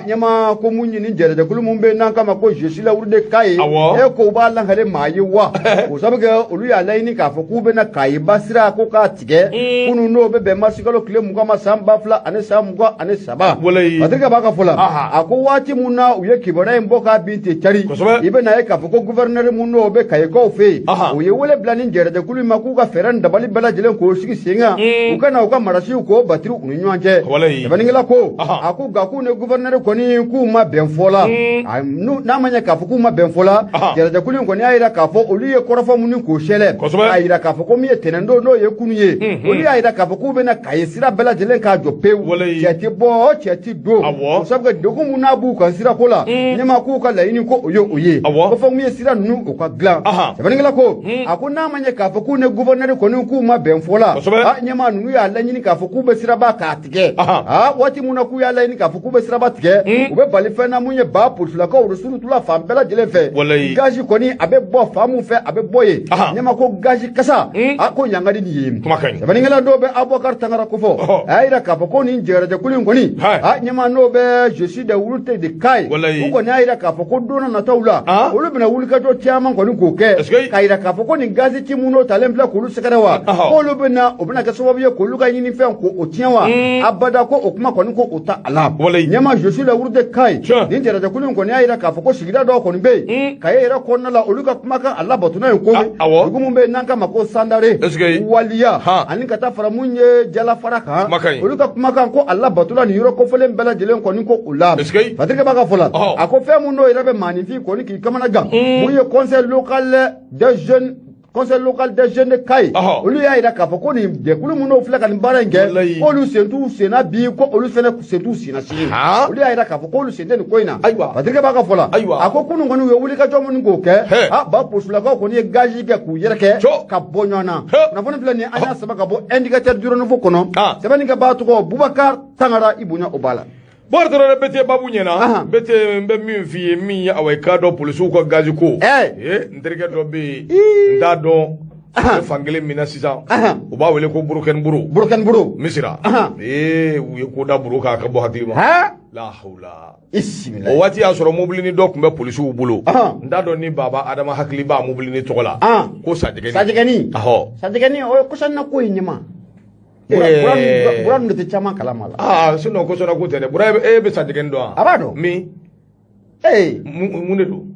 nyama ko munye ni jere de kulumumbe nanka mako je suis la urde kai ko ba lan hale mayi wa o sabaga olu ya laini ka fo ku be na kai basira ko ka tige kunu no be masigalo kile muga masamba fla ane samuga ane saba badriga baka fula ako wati munna uye kibara mboka binti chari ibe na ka fo ko gouverneur munno be kai ko fe o ye wole blani jere de kulu maku ka feran da bali bala jelen ko sigi singa ukana uka marasi ko batri unyanje baningela ko ako ga ku ne gouverneur ko ni ku ma ben fola na manya ka fo ku ma ben fola da kulin ko ni ayira ka fo olu ye korofo muni ko shele ayira ka fo ko mi tenendo no ye kunu ye olu ayira ka fo ko be na kayesira bela jelen ka jo pew cheti do sabga dogo muna bu kan sira kola nyama ku ka laini ko oye ko fo mi sira nu o ka glan sabaningala ko akuna manye ka fo ku ne gouverneur ko ni ku ma ben fola nyama nu ya lanyini ka fo ku be sira ba ka tige wati muna ku ya laini ka fo ku be sira ba tige ube bali fe na munye ba pulsula ko rusulu tula fam bela jelen fe gaji koni abe bo famu fe abe boye nyama ko gaji kasa ako nyangadi ni yim baningala do be Aboubacar Tangara ko fo ayira ka ko ni jere de kulin koni nyama no be je suis de wurute de kai ko ni ayira ka ko dona na tawla olu bina wulika to tiaman ko ni ko ke kayira ka ko ni gaji timuno talembla ko lu sekarawa ko lu bina obina ka so biye ko lu ka yini fe ko o tianwa abada ko okuma ko ni ko ota ala nyama je suis de wurute kai ni jere de kulin koni ayira ka ko sigida do ko ni be kayira ko na la oluka kumaka Allah batuna yonkomi gumumbe nanka mako sandare waliya ani kata fara munye jala faraka oluka kumaka ko Allah batula ni yoro ko felen bela jelen ko ni ko ula fatrika baka fola ako fe muno irabe magnifique ko ni ki kamana ga munye conseil local des jeunes de Kai olu ya ira ka fo ko ni de kulu muno fula kan barenge olu sentu sena bi ko olu fene sentu sena sini olu ya ira ka fo ko olu sende ni koina patrika baka fola ako kunu ngoni we wuli ka jomo ngo ke ba posula ko ni gaji ke ku yereke ka bonyona na fone fula ni anya sabaka bo indicateur du renouveau kono sabani ga ba to ko Boubacar Tangara ibunya obala Bordoro bete babu nyena bete mbe mi mi Awaikado polisu ko gaji ko nderge do be ndado fangele mina sisa o ba wele ko buruken buru misira uye ko da buru ka bo hakima la hawla bismillah o wati asoro mobili ni do kumbe polisu bulo ndado ni baba adama hakili ba mobili ni tokola ko sajigani o ko sanna ko nyima Bura nu te chama kala mala. Ah, sinon ko sona ko tele. Bura e be sajegen do. Abado. Mi. Mu ne do.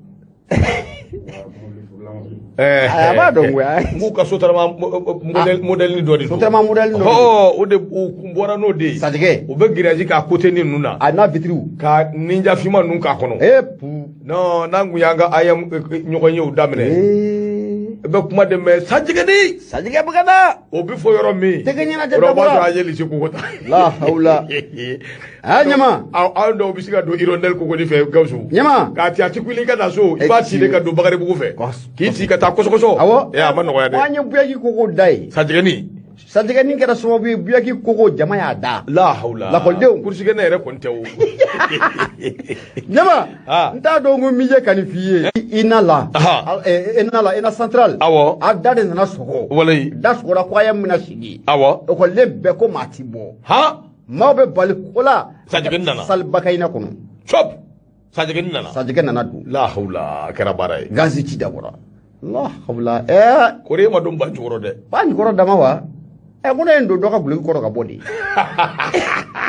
Abado ngwe. Ngu ka sotarama model ni do di. Sotarama model ni do. Oh, o de bora no de. Sajege. O be giraji ka côté ni nuna. Ana vitriu. Ka ninja fima nun ka kono. Pu. No, nangu yanga ayam nyogonye o damne. Be kuma de me sajige bugana o bi fo yoro mi tegenya na jada roba to ajeli ci ko la haula nyama a ndo bi siga do irondel ko di fe gawsu nyama ka ti ati kwili ka da so iba ti de ka do bagare bugu fe ki ti ka ta koso ya man no ya de wanye buyaki ko dai sajige ni kera so bi buyaki ko jama ya da la haula la kolde kursige na ere kontewo nyama nta do ngo mije kanifiye inala ina central awo adade na soho walai das ko ko ayam na sigi awo ko lebbe ko matibo ha ma be bal kola sajigin nana sal bakaina kono chop sajigin nana du la haula kera barai gazi ci dabora la haula kore ma dum ban juro de ban juro dama wa kuna endo doka bulu ko ka bodi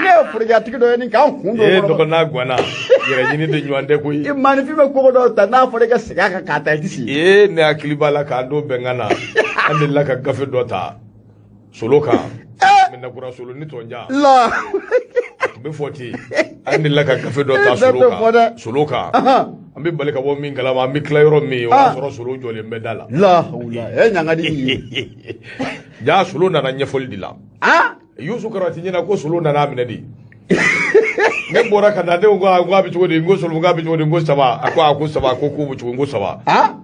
ne furja tikido ni kan kundo do na gwana yere jini de nywande ko yi imani fi me ko do ta na fure ka siga ka kata disi ne akilibala ka do bengana ande la ka gafe do ta solo ka me na kura solo ni tonja la be 40 ande la ka gafe do ta solo ka ambe bale ka bo min kala ma mi klayro mi wa solo jole medala la hawla nyanga di ja solo na nyefol dila yusu karati nyina ko solo na amine di ne bora kana de ngo bi chodi ngo solo ngo bi chodi ngo saba ako saba ko bu chodi ngo saba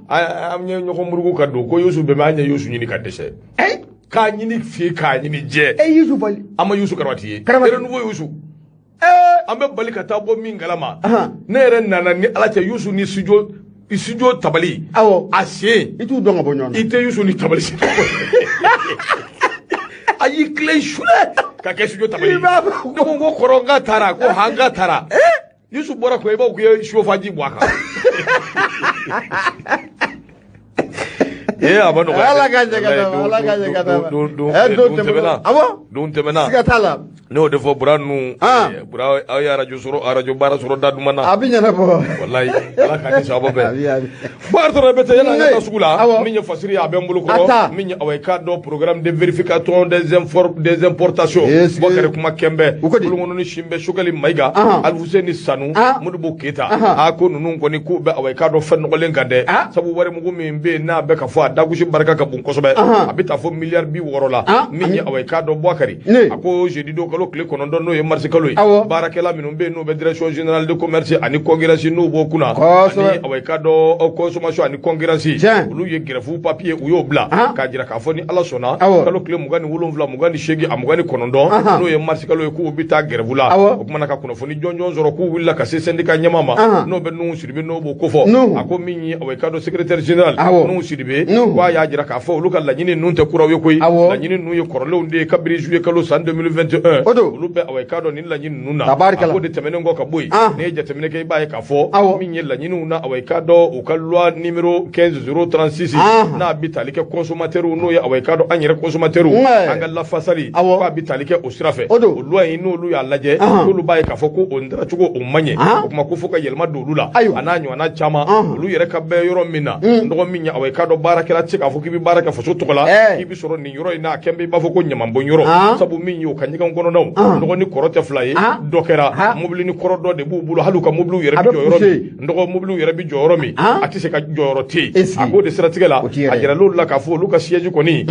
am nye nyoko murugo kado ko yusu be ma nya yusu nyini kadese ka nyini fi ka nyini je yusu bali ama yusu karati ere nuvo yusu ambe bali ka tabo min galama ne ere nana ni alacha yusu ni studio tabali asie itu donga bonyon ite yusu ni tabali ayi clay shule ka ke studio tabali no ngo koronga tara ko hanga tara yusu bora ko eba ko shofaji bwaka abano ala gaje kata don temena sigatala no defo buranu bura ay radio bara suro dadumana abinya na bo wallahi ala ka ni sababe barto rebete yana ngata sugula minya fasiri abembulu ko minya away ka do programme de vérification des importations bokare kuma kembe bulu ngono ni shimbe shugali maiga alfuseni sanu mudu boketa ako nunu ko ni ku be away ka do fen ko lengande sabu ware mu gumi be na be ka fo dagushi baraka ka bun kosobe abita fo milliard bi worola minya away ka do bokari ako je dido kalo kle kono don no ye marché kalo barakela minum be no be direction générale de commerce ani congrès no bo kuna ani away ka do consommation ani congrès lu ye grefu papier uyo bla ka jira ka fo ni ala sona kalo kle mugani wolonvla mugani shegi amugani kono don no ye marché kalo ko bita grevula o kuma na ka kono fo ni jonjon zoro ko willa ka se syndicat nyamama no be no siribe no bo ko fo ako minyi away ka do secrétaire général no siribe wa ya jira ka fo lu ka la nyini nunte kurawe koy la nyini nu ye korolo nde kabri juillet kalo san 2021 lu be away ka do ni la nyini nuna ko de temene ngo ka boy ne je temene kay baye ka fo minyi la nyini nuna away ka do o kalwa numéro 15036 na bitali ke consommateur no ye away ka do anyere consommateur anga la fasali ko bitali ke o sirafe o lo yin lu ya laje ko lu baye ka fo ko o ndra chugo o manye o kuma ko fo ka yelma do lula ananyo ana chama lu yere ka be yoro mina ndo minya away ka do barakela chika fo kibi baraka fo sotokola kibi soro ni yoro ina kembe ba fo ko nyamambo yoro sabu minyo kanyiga ngono no ndo ni korote fly dokera mobili ni korodo de bubulu haluka mobili yere bi joro mi ndo mobili yere bi joro mi ati se ka joro ti agode strategela ajira lula ka fo luka siyeji ko ni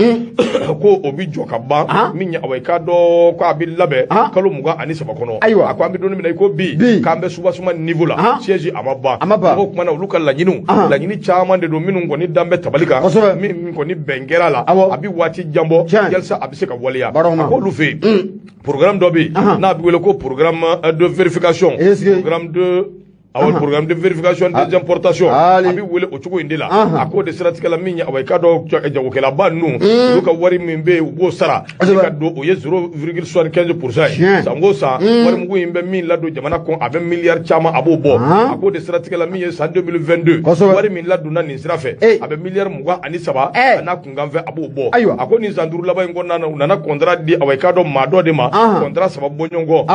ko obi joka ba minya away ka do ko abi labe kalo muga ani saba kono ako ambi do mi ko bi kambe suba suma niveau la siyeji amaba ko kuma na luka la nyinu chama de do minu ngoni dambe tabalika min ko ni bengera la abi wati jambo jelsa abi se ka waliya ko lu fe programme do bi na abi wele ko programme de vérification programme de awal programme de vérification des importations abi wele o cogo indila ako de siratikala min ya awai ka do jagokela bannu luka wari min be bo sara ka do o ye 0,75% sango sa wari mugo imbe min lado jamana ko abe milliard chama abo bo ako de siratikala min ye 2022 wari min lado na ni sirafe abe milliard muga ani saba na kunganve abo bo ako ni zanduru laba ngona na contrat di awai ka do mado de ma contrat saba bonyongo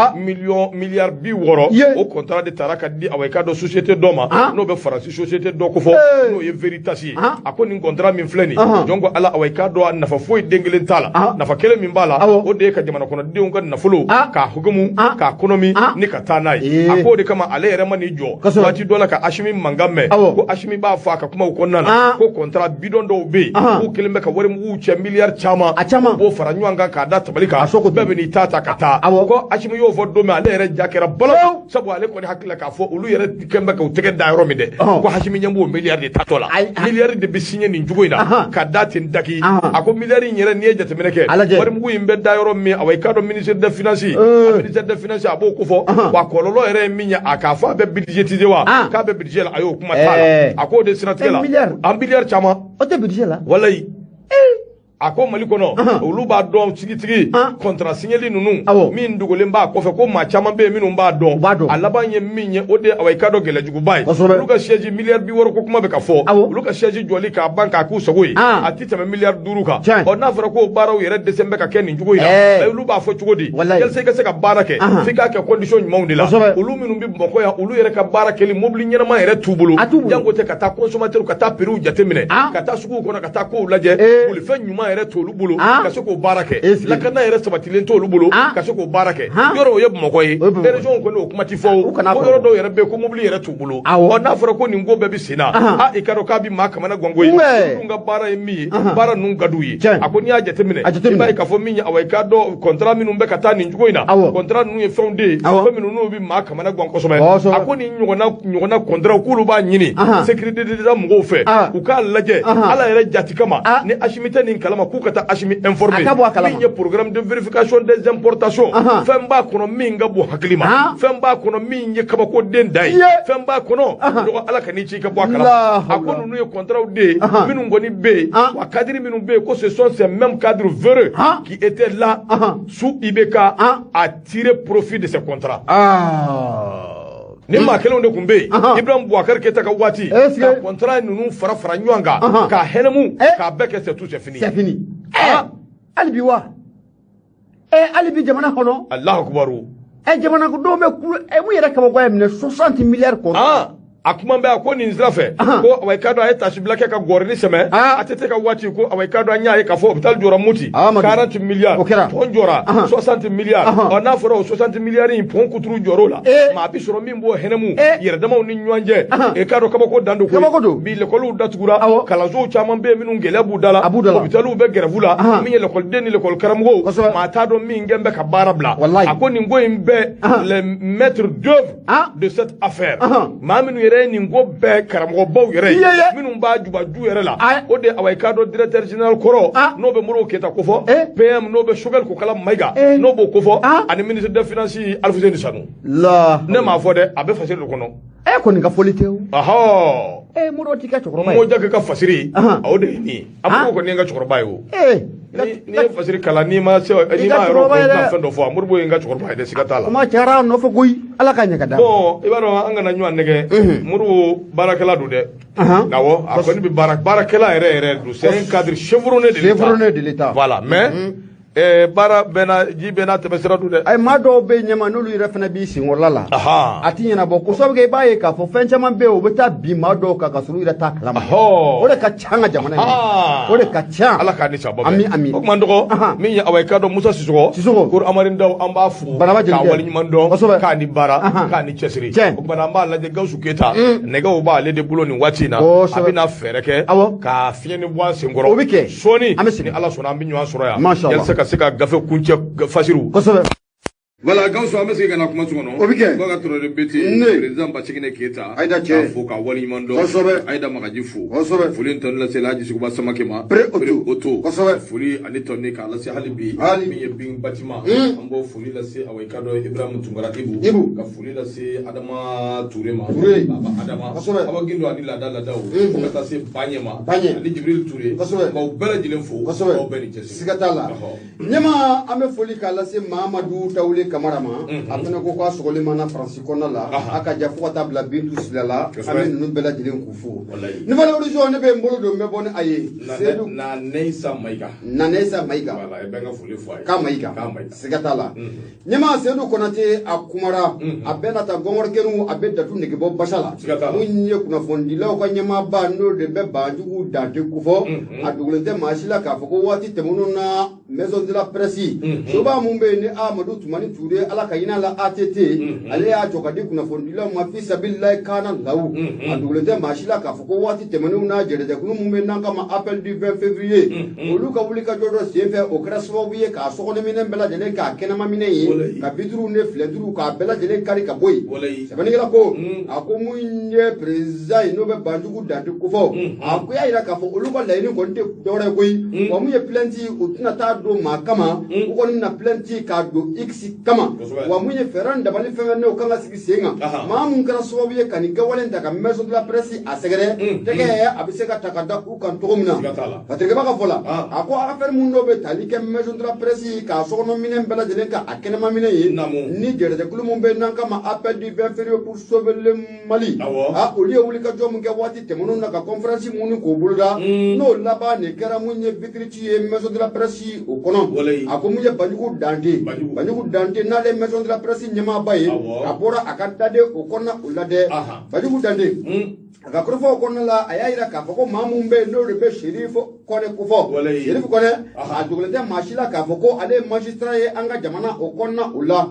milliard bi woro o contrat de taraka di awai ka do société doma no be faransi société do ko fo no ye veritasi ako ni contrat min fleni jongo ala awai ka do nafa foy dengelen tala nafa kele min bala o de ka jamana kono de on na fulo ka hugumu ka economy ni ka tanai ako de kama ale yere mani jo wati dola ka ashimi mangame ko ashimi ba fa ka kuma ko nana ko contrat bidon do be ko kelme ka wari mu uche milliard chama bo faranyu anga ka da tabalika bebe ni tata kata ko ashimi yo fo do me ale yere jakera balo sabu ale ko ni hakila ka fo ulu yere kembe ka utege da yoro mi de ko hashimi nyambo milliard de tatola milliard de bisinye ni njugo ina ka dati ndaki ako milliard nyere ni ejete meneke wari mu yimbe da yoro mi awai ka do ministre de finance ministre de finance abo ko fo wa kololo yere minya akafa be budgetize wa ka be budget la ayo kuma tala ako de sinatkela am milliard chama o te budget la wallahi ako mali kono olu ba don tigi contrat signali nunu min dugole mba ko fe ko ma chama be minu mba don alaba nye minye ode awai kado gele jugu bay olu ka siège milliard bi woro ko kuma be ka fo olu ka siège joli ka banka ku sogoi atita me milliard duru ka o na fara ko baraw yere desembe ka ken jugu ina olu ba fo chugodi yel se ka barake fika ka condition mawndi la olu minu bi mboko ya olu yere ka barake li mobli nyena ma yere tubulu jango te ka ta consommateur ka ta peru jatemine ka ta suku ko na ka ta ko laje ulu fe nyuma yere tolu bolo ka se ko barake la kana yere sabatilen tolu bolo ka se ko barake yoro ye moko ye région ko no kuma ti fo ko yoro do yere be ko mobili yere tu bolo o na fara ko ningo be bi sina ikaro ka bi ma kamana gongo yi nga bara mi bara nun gadu yi akoni a jatemine ba ka fo minya awai ka do contrat minu be kata ni njugo ina contrat nu ye fondé ko minu no bi ma kamana gongo so me akoni nyogona contrat kulu ba nyini sécurité de da mgo fe u ka laje ala yere jatikama ni ashimite ni kalama ku kata ashimi informé ni programme de vérification des importations femba kono minga bu haklima femba kono minye kaba ko den dai femba kono do ala kani ci ka bo kala akonu nu contrat de minu ngoni be wa cadre minu be ko ce sont ces mêmes cadres véreux qui étaient là sous Ibeka à tirer profit de ces contrats ni ma kelen de kumbe Ibrahim Boubacar Keita ka wati ka contrat nunu fara nyanga ka henemu ka beke c'est tout c'est fini alibiwa alibi jamana hono Allahu akbaru jamana ko do me ku mu yere ka ba yemne 60 milliards ko akuma be akoni nzrafe ko awai kado ay tashi blake ka gorni seme atete ka wati ko awai kado anya ay ka fo hospital jora muti 40 milliards ton jora 60 milliards ona foro 60 milliards in pon kuturu joro la ma bi soro mimbo henemu yere dama ni nyanje e kado ka ko dando ko bi le ko lu datugura kala zo chama be minu ngele budala hospital be gerevula mi le ko deni le ko karamgo ma ta do mi ngembe ka barabla akoni ngo imbe le maître d'œuvre de cette affaire ma minu ni ngo be karamo baw yere minum ba juba ju yere la o de awai kado directeur général koro no be muro keta ko fo PM no be shogal ko kala maiga no bo ko fo ani ministre des finances Alfousseni Sanu la ne ma fo de abe fasiri ko no ko ni ka folitew aha muro tika chokoro bay mo jaga ka fasiri o de ni abu ko ni nga chokoro bay o ni fasiri kala ni ma se ni ma ro ko na fendo fo murbo nga chokoro bay de sikatala ma chara no fo goy ala ka nyaka da bon ibaro anga na nywan nege muru barakela du de nawo akoni bi barakela ere du c'est un cadre chevronné de l'état voilà mais bara bena jibena tebesira du de ay mado be nyama no lu refna bi sin wala ati nyana bo ko sobe baye ka fo fen chama be o beta bi mado ka kasuru ira ta kalama o de ka changa jamana ni o de ka cha ala ka ni chabo ami o mandoko min ya awai kado Musa Sissoko kur amarin daw amba fu ka wali mando ka ni bara ka ni chesiri o bana ma la de Gawsu Keita nega o ba le de bulo ni watina abina fereke ka fieni bwa singoro soni ni ala sona ambi nwa soro ya mashallah ka se ka gafe kunche fasiru Voilà, Gawusu an bɛ segin ka na kuma tuguni. O bɛ kɛ. Ko ka tɔrɔ de beti. Président Basekine Keyita. Ayida cɛ. K'a fo ka waleɲuman dɔn. Kosɛbɛ. Ayida Magaji fo. Kosɛbɛ. Foli tɔni lase Alhaji Sukuba Samake ma. Oto. Kosɛbɛ. Foli ani tɔni k'a lase hali bi. Min ye bin bâtiment. An b'o foli lase Awayekadɔ Ibrahima Tunkara Ibu. Ka foli lase Adama Toure ma. Baba Adama. Kosɛbɛ. Awa Gindo ani Ladaw. Fo ka taa se Baɲɛ ma. Ani Jibril Toure. Kosɛbɛ. K'aw bɛɛ lajɛlen fo. Kosɛbɛ. K'aw bɛɛ ni cɛsiri. Siga t'a la. Ɲɛma an bɛ foli k'a lase Mahamadu Tawule Kamara ma. A fana ko k'a sɔgɔlen mana Faransi kɔnɔna la. A ka jan fo ka taa bila Bintu Sila la. An bɛ ninnu bɛɛ lajɛlen k'u fo. Nouvelle Horizon ne bɛ n bolo don n bɛ bɔ ni a ye. Naneyisa Mayiga. Voilà, i bɛ n ka foli fɔ a ye. K'a Mayiga. Siga t'a la. Ɲɛma Seydou Konate a kumara. A bɛɛ na taa Gɔngɔrikɛnu a bɛ datu negebɔ basa la. Siga t'a la. Mun ye kunnafonidilaw ka ɲɛmaaba n'o de bɛ Banjugu Dante kofɔ. A dogolen tɛ maa si la k'a fɔ ko waati tɛmɛnw na Maison de la Presse. Soba mun bɛ yen ni Amadou Tumani Ture ala ka hinɛ la ATT. Ale y'a jɔ ka di kunnafonidilaw ma fi sabililayi kaana law. A dogolen tɛ maa si la k'a fɔ ko waati tɛmɛnw na jɛnɛjɛkulu mun bɛ n'an kama appel du 20 février. Olu ka wuli ka jɔ dɔ senfɛ o kɛra sababu ye k'a sɔgɔnɛminɛ bɛɛ lajɛlen k'a kɛnɛmaminɛ ye. Ka bituru ni filɛturu k'a bɛɛ lajɛlen kari ka bɔ yen. Sɛbɛnnikɛla ko a ko mun ye président ye n'o bɛ Banjugu Dante kofɔ. A ko y'a jira k'a fɔ olu ka laɲini kɔni tɛ dɔwɛrɛ ye koyi. Wa mun ye plainte u tɛna taa don maa kama. U kɔni bɛna plainte k'a don X kama. Wa mun ye fɛɛrɛ dabali fɛn fɛn n'o kan ka sigi sen kan. Maa mun kɛra sababu ye ka nin kɛwale ta ka Maison de la Presse a sɛgɛrɛ. Tɛgɛ a bɛ se ka ta ka da u kan cogo min na. Patrikeba ka fɔ la. A ko affaire mun dɔw bɛ tali kɛ Maison de la Presse k'a sɔgɔnɔminɛ bɛɛ lajɛlen ka a kɛnɛmaminɛ ye. Ni jɛnɛjɛkulu mun bɛ n'an kama appel du 20 février pour sauver le Mali. Olu ye wulikajɔ mun kɛ waati tɛmɛnw na ka conférence mun k'o boloda. N'o laban nin kɛra mun ye vitre ci ye Maison de la Presse o kɔnɔ. A ko mun ye Banjugu Dante n'ale Maison de la Presse ɲɛmaaba ye. A bɔra a ka daden o kɔnɔna o la dɛ. Banjugu Dante. A ka kɔrɔfɔw kɔnɔna la a y'a jira k'a fɔ ko maa mun bɛ yen n'o de bɛ Sheriff Kɔnɛ kofɔ. Sheriff Kɔnɛ a dogolen tɛ maa si la k'a fɔ ko ale ye magistrat ye an ka jamana o kɔnɔna o la.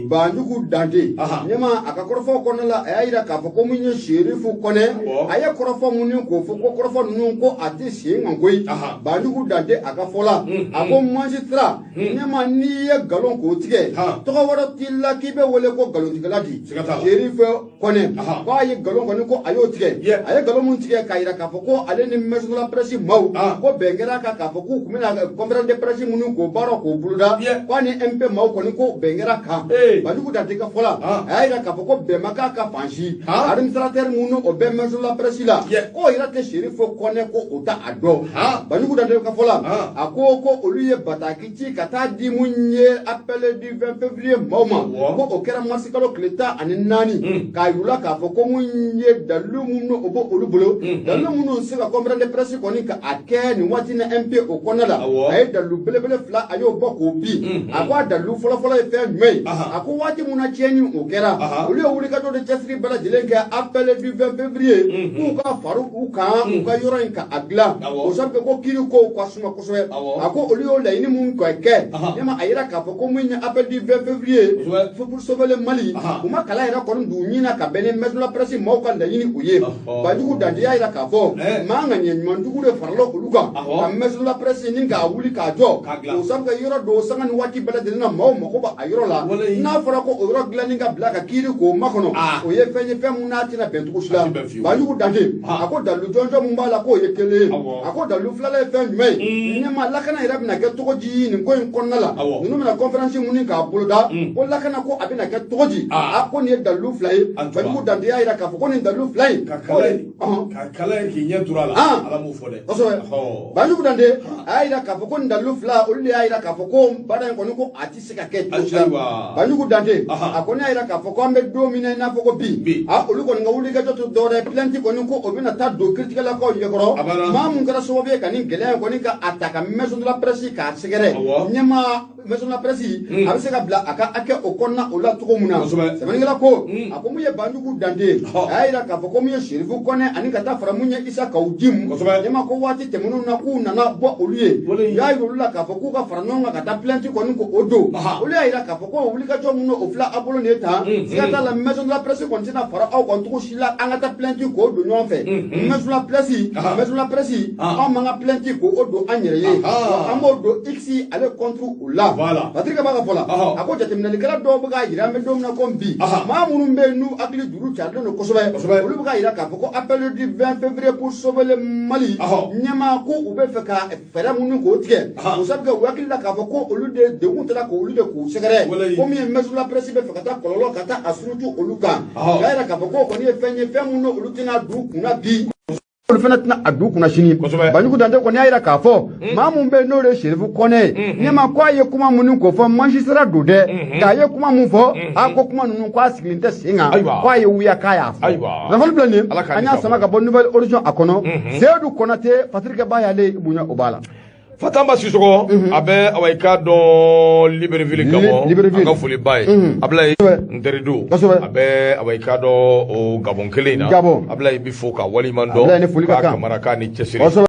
Banjugu Dante. Ɲɛma a ka kɔrɔfɔw kɔnɔna la a y'a jira k'a fɔ ko mun ye Sheriff Kɔnɛ. A ye kɔrɔfɔ minnu k'o fɔ ko kɔrɔfɔ ninnu ko a tɛ sen kan koyi. Banjugu Dante a ka fɔ la. A ko magistrat ɲɛma n'i ye nkalon k'o tigɛ. Tɔgɔ wɛrɛ t'i la k'i bɛ wele ko nkalontigɛla di. Sheriff Kɔnɛ. Ko a ye nkalon kɔni ko a y'o tigɛ. A ye nkalon mun tigɛ k'a jira k'a fɔ ko ale ni Maison de la Presse maaw ko bɛn kɛra kan k'a fɔ k'u tun bɛna conférence de presse minnu k'o baara k'o boloda. Ko a ni MP maaw kɔni ko bɛn kɛra kan. Banjugu Dante ka fɔ la. A y'a jira k'a fɔ ko bɛn ma k'a ka fan si. Administrateur minnu o bɛ Maison de la Presse la. K'o yɛrɛ tɛ Sheriff Kɔnɛ ko o t'a dɔn. Banjugu Dante ka fɔ la. A ko olu ye bataki ci ka taa di mun ye appel du 20 février maaw ma. Ko o kɛra mars kalo tile 14 k'a yir'u la k'a fɔ ko mun ye dalilu minnu o b'o olu bolo. Dalilu minnu se ka conférence de presse kɔni ka a kɛ nin waati ni MP o kɔnɔna la. A ye dalilu belebele 2 a y'o bɔ k'o bin. A ko a dalilu fɔlɔfɔlɔ ye fɛn jumɛn ye. A ko waati mun na tiɲɛni o kɛra. Olu ye wulikajɔ de cɛsiri bɛɛ lajɛlen kɛ appel du 20 février. K'u ka fari u kan u ka yɔrɔ in ka a dilan. O sababu ko kiiri kow ka suma kosɛbɛ. A ko olu y'o laɲini mun kɛ. Ɲɛma a yira k'a fɔ ko mun ye appel du 20 février pour sauver le Mali. U ma kalan yɛrɛ kɔni d'u ɲin na ka bɛn ni Maison de la Presse maaw ka laɲini u ye. Banjugu Dante y'a jira k'a fɔ maa ŋa ɲɛ ɲumanjugu de farala olu kan ka Maison de la Presse ni k'a wuli k'a jɔ. O sababu kɛ yɔrɔ dɔw sanga ni waati bɛɛ lajɛlen na maaw mako b'a yɔrɔ la. N'a fɔra ko o yɔrɔ dilanni ka bila ka kiiri k'o makɔnɔ o ye fɛn ye fɛn mun n'a tɛna bɛn cogo si la. Banjugu Dante a ko dalilu jɔnjɔn mun b'a la k'o ye kelen ye. A ko dalilu filanan ye fɛn jumɛn ye. Ɲɛma lakana yɛrɛ bɛna kɛ cogo di nin ko in kɔnɔna la. Ninnu bɛna conférence mun k'a boloda ko lakana ko a bɛna kɛ cogo di. A ko nin ye dalilu 2 ye. Banjugu Dante y'a jira k'a fɔ ko nin dalilu 2 in. Ka kala k'i ɲɛ tura la. Ala m'o fɔ dɛ. Kosɛbɛ. Banjugu Dante a y'a jira k'a fɔ ko nin dalilu 2 olu de y'a jira k'a fɔ ko baara in kɔni ko a tɛ se ka kɛ cogo si la. Banjugu Dante a kɔni y'a jira k'a fɔ ko an bɛ don min na i n'a fɔ ko bi. Olu kɔni ka wulikajɔ tɛ dɔwɛrɛ ye plainte kɔni ko o bɛna taa don kiiritigɛlakaw ɲɛkɔrɔ. Maa mun kɛra sababu ye ka nin gɛlɛya in kɔni ka a ta ka Maison de la Presse k'a sɛgɛrɛ. Ɲɛma Maison de la Presse a bɛ se ka bila a ka hakɛ o kɔnɔna o la cogo min na. Sɛbɛnnikɛla ko a ko mun ye Banjugu Dante a y'a jira k'a fɔ ko mun ye Sheriff Kɔnɛ ani ka taa fara mun ye Isa Kawudimu. Ɲɛma ko waati tɛmɛnw na k'u nana bɔ olu ye. U y'a yira olu la k'a fɔ k'u ka fara ɲɔgɔn kan ka taa plainte kɔni ko o don. Olu y'a jira k'a fɔ ko wulikajɔ minnu o fila a bolo nin ye tan. Siga t'a la Maison de la Presse kɔni tɛna fara aw kan cogo si la an ka taa plainte k'o don ɲɔgɔn fɛ. Maison de la Presse anw man ka plainte k'o don an yɛrɛ ye. An b'o don X ale contre u la. Patrick b'a ka fɔ la a ko jateminɛlikɛla dɔw bɛ k'a yira an bɛ don min na ko bi maa minnu bɛ yen n'u hakili juru carilen don kosɛbɛ olu bɛ k'a yira k'a fɔ ko appel du 20 février pour sauver le Mali ɲɛmaa ko u bɛ fɛ ka fɛɛrɛ minnu k'o tigɛ o sabu kɛ u hakili la k'a fɔ ko olu de degun tɛna k'olu de k'u sɛgɛrɛ komi maison la presse bɛ fɛ ka taa kɔlɔlɔ ka taa a surutu olu kan o y'a yira k'a fɔ ko kɔni ye fɛn ye fɛn minnu olu tɛna du kunna bi olu fana tɛna a du kunna sini Banjugu Dante kɔni y'a yira k'a fɔ maa mun bɛ yen n'o de ye Sherifu Kɔnɛ ye ɲɛma ko a ye kuma minnu ko fɔ magistrat don dɛ nka a ye kuma min fɔ a ko kuma ninnu k'a sigilen tɛ sen kan k'a ye wuya k'a y'a fɔ nafolo filɛ nin ye an y'a sama ka bɔ Nouvelle Horizon a kɔnɔ Seydou Konate Patrick ba y'ale bonya o b'a la Fatamba Sissoko a bɛ awayika dɔn Libreville Gabon an ka foli ba ye Ablaye Nterido a bɛ awayika dɔn o Gabon kelen in na Ablaye bi fo ka waliɲuman dɔn k'a Kamara k'a ni cɛsiri